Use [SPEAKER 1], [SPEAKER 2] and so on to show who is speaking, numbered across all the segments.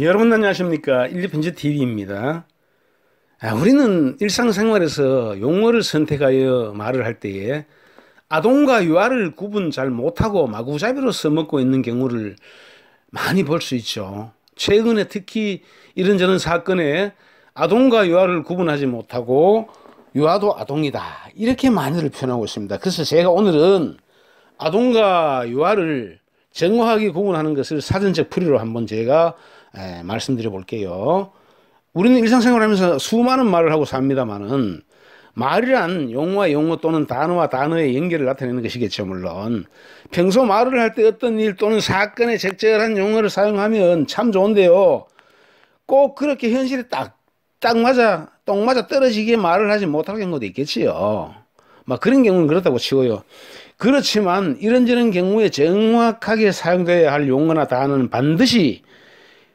[SPEAKER 1] 여러분 안녕하십니까? 일리편지TV입니다. 우리는 일상생활에서 용어를 선택하여 말을 할 때에 아동과 유아를 구분 잘 못하고 마구잡이로 써먹고 있는 경우를 많이 볼 수 있죠. 최근에 특히 이런저런 사건에 아동과 유아를 구분하지 못하고 유아도 아동이다 이렇게 많이들 표현하고 있습니다. 그래서 제가 오늘은 아동과 유아를 정확하게 구분하는 것을 사전적 풀이로 한번 제가 말씀드려 볼게요. 우리는 일상생활 하면서 수많은 말을 하고 삽니다만은 말이란 용어와 용어 또는 단어와 단어의 연결을 나타내는 것이겠죠. 물론 평소 말을 할 때 어떤 일 또는 사건에 적절한 용어를 사용하면 참 좋은데요, 꼭 그렇게 현실에 딱 맞아 떨어지게 말을 하지 못할 경우도 있겠지요. 막 그런 경우는 그렇다고 치고요. 그렇지만 이런저런 경우에 정확하게 사용되어야 할 용어나 단어는 반드시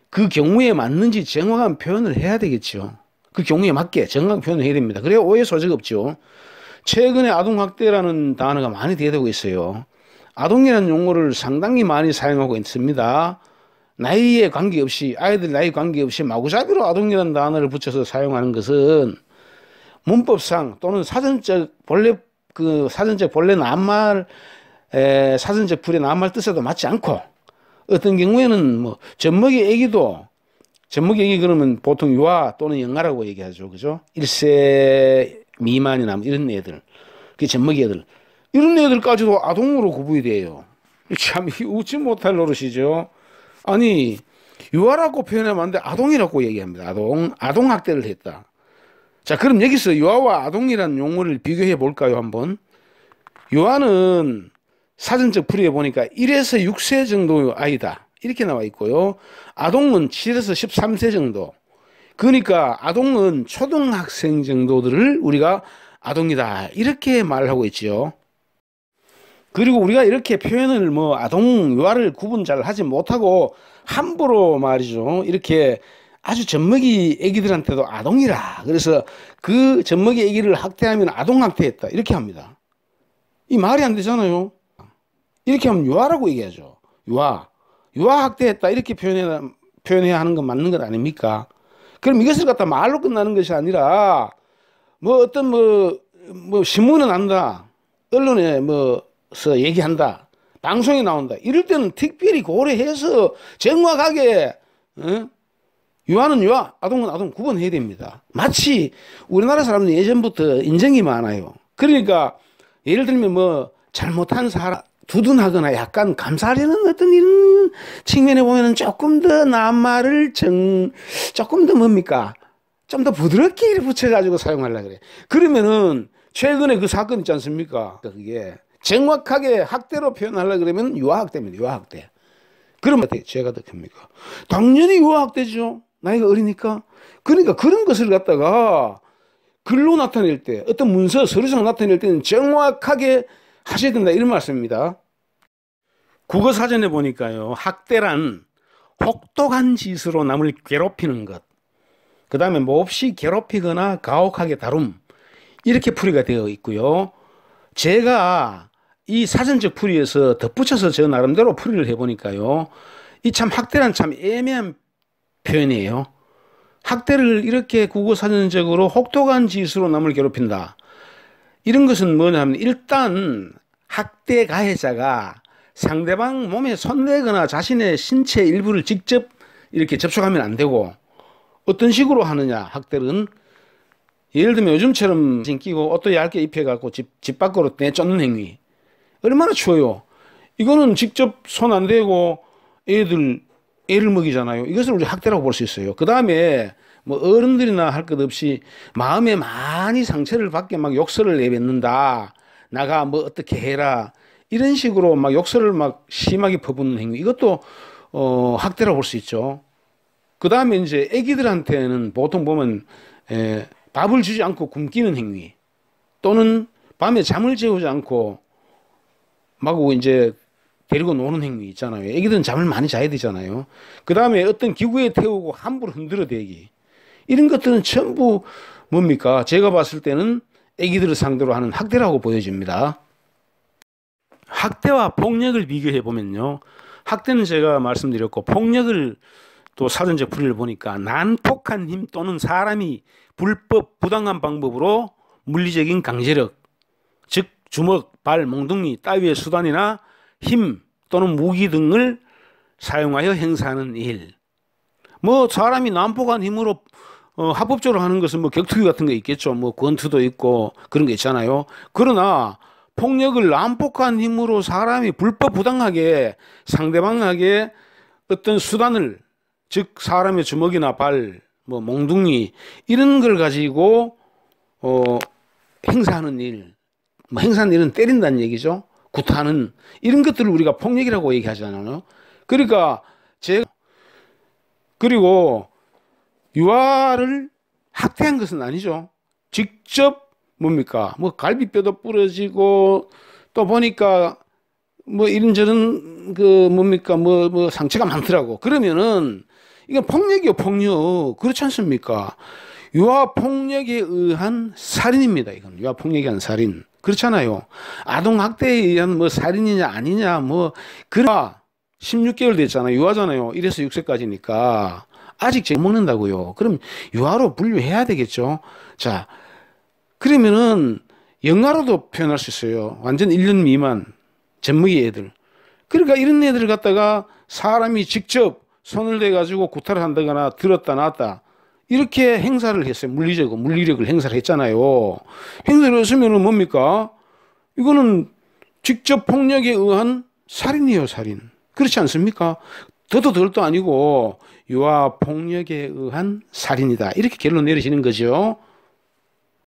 [SPEAKER 1] 그 경우에 맞는지 정확한 표현을 해야 되겠죠. 그 경우에 맞게 정확한 표현을 해야 됩니다. 그래야 오해 소지가 없죠. 최근에 아동학대라는 단어가 많이 대두되고 있어요. 아동이라는 용어를 상당히 많이 사용하고 있습니다. 나이에 관계없이, 아이들 나이 관계없이 마구잡이로 아동이라는 단어를 붙여서 사용하는 것은 문법상 또는 사전적 본래 낱말, 사전적 불의 낱말 뜻에도 맞지 않고, 어떤 경우에는 뭐 젖먹이 애기 그러면 보통 유아 또는 영아라고 얘기하죠. 그죠? 1세 미만이나 뭐 이런 애들, 그 젖먹이 애들, 이런 애들까지도 아동으로 구분이 돼요. 참 웃지 못할 노릇이죠. 아니, 유아라고 표현하면 안 돼. 아동이라고 얘기합니다. 아동학대를 했다. 자, 그럼 여기서 유아와 아동이라는 용어를 비교해 볼까요, 한번? 유아는 사전적 풀이에 보니까 1에서 6세 정도의 아이다 이렇게 나와 있고요. 아동은 7에서 13세 정도. 그러니까 아동은 초등학생 정도들을 우리가 아동이다 이렇게 말을 하고 있지요. 그리고 우리가 이렇게 표현을 뭐 아동, 유아를 구분 잘 하지 못하고 함부로 말이죠, 이렇게 아주 젖먹이 애기들한테도 아동이라, 그래서 그 젖먹이 애기를 학대하면 아동학대했다 이렇게 합니다. 이 말이 안 되잖아요. 이렇게 하면 유아라고 얘기하죠. 유아 학대했다 이렇게 표현해야 하는 건 맞는 것 아닙니까? 그럼 이것을 갖다 말로 끝나는 것이 아니라 뭐 어떤 뭐 신문에 난다, 언론에 뭐서 얘기한다, 방송에 나온다, 이럴 때는 특별히 고려해서 정확하게 유아는 유아, 아동은 아동 구분해야 됩니다. 마치 우리나라 사람들 예전부터 인정이 많아요. 그러니까 예를 들면 뭐 잘못한 사람 두둔하거나 약간 감싸려는 어떤 이런 측면에 보면은 조금 더 낱말을 조금 더 뭡니까? 좀 더 부드럽게 붙여가지고 사용하려고 그래. 그러면은 최근에 그 사건 있지 않습니까? 그게 정확하게 학대로 표현하려고 그러면 유아학대입니다. 유아학대. 그러면 죄가 더 큽니까? 당연히 유아학대죠. 나이가 어리니까. 그러니까 그런 것을 갖다가 글로 나타낼 때, 어떤 문서, 서류상 나타낼 때는 정확하게 하셔야 된다 이런 말씀입니다. 국어사전에 보니까요, 학대란 혹독한 짓으로 남을 괴롭히는 것, 그 다음에 몹시 괴롭히거나 가혹하게 다룸, 이렇게 풀이가 되어 있고요. 제가 이 사전적 풀이에서 덧붙여서 저 나름대로 풀이를 해보니까요, 이 참 학대란 참 애매한 표현이에요. 학대를 이렇게 국어사전적으로 혹독한 짓으로 남을 괴롭힌다, 이런 것은 뭐냐면, 일단 학대 가해자가 상대방 몸에 손대거나 자신의 신체 일부를 직접 이렇게 접촉하면 안 되고, 어떤 식으로 하느냐, 학대는 예를 들면 요즘처럼 끼고 옷도 얇게 입혀갖고 집 밖으로 내쫓는 행위, 얼마나 추워요. 이거는 직접 손 안 대고 애를 먹이잖아요. 이것을 우리 학대라고 볼 수 있어요. 그 다음에 뭐 어른들이나 할 것 없이 마음에 많이 상처를 받게 막 욕설을 내뱉는다, 나가 뭐 어떻게 해라, 이런 식으로 막 욕설을 막 심하게 퍼붓는 행위, 이것도 학대라고 볼 수 있죠. 그 다음에 이제 애기들한테는 보통 보면 밥을 주지 않고 굶기는 행위, 또는 밤에 잠을 재우지 않고 마구 이제 데리고 노는 행위 있잖아요. 애기들은 잠을 많이 자야 되잖아요. 그 다음에 어떤 기구에 태우고 함부로 흔들어대기, 이런 것들은 전부 뭡니까? 제가 봤을 때는 애기들을 상대로 하는 학대라고 보여집니다. 학대와 폭력을 비교해 보면요, 학대는 제가 말씀드렸고 폭력을 또 사전적 풀이를 보니까 난폭한 힘 또는 사람이 불법 부당한 방법으로 물리적인 강제력, 즉 주먹, 발, 몽둥이 따위의 수단이나 힘 또는 무기 등을 사용하여 행사하는 일. 뭐 사람이 난폭한 힘으로 합법적으로 하는 것은 뭐 격투기 같은 거 있겠죠. 뭐 권투도 있고 그런 게 있잖아요. 그러나 폭력을 난폭한 힘으로 사람이 불법 부당하게 상대방에게 어떤 수단을, 즉 사람의 주먹이나 발, 뭐 몽둥이 이런 걸 가지고 행사하는 일, 뭐 행사하는 일은 때린다는 얘기죠. 구타하는 이런 것들을 우리가 폭력이라고 얘기하잖아요. 그러니까 그리고 유아를 학대한 것은 아니죠. 직접 뭡니까? 뭐 갈비뼈도 부러지고 또 보니까 뭐 이런저런 그 뭡니까? 뭐 상처가 많더라고. 그러면은 이건 폭력이요, 폭력. 그렇지 않습니까? 유아 폭력에 의한 살인입니다. 이건 유아 폭력에 의한 살인. 그렇잖아요. 아동 학대에 의한 뭐 살인이냐 아니냐 뭐 그라 16개월 됐잖아요. 유아잖아요. 1에서 6세까지니까 아직 못 먹는다고요. 그럼 유아로 분류해야 되겠죠. 자, 그러면은 영아로도 표현할 수 있어요. 완전 1년 미만 젖먹이 애들. 그러니까 이런 애들을 갖다가 사람이 직접 손을 대가지고 구타를 한다거나 들었다 놨다 이렇게 행사를 했어요. 물리력을 행사를 했잖아요. 행사를 했으면은 뭡니까? 이거는 직접 폭력에 의한 살인이에요, 살인. 그렇지 않습니까? 더도 덜도 아니고 유아 폭력에 의한 살인이다. 이렇게 결론 내리시는 거죠.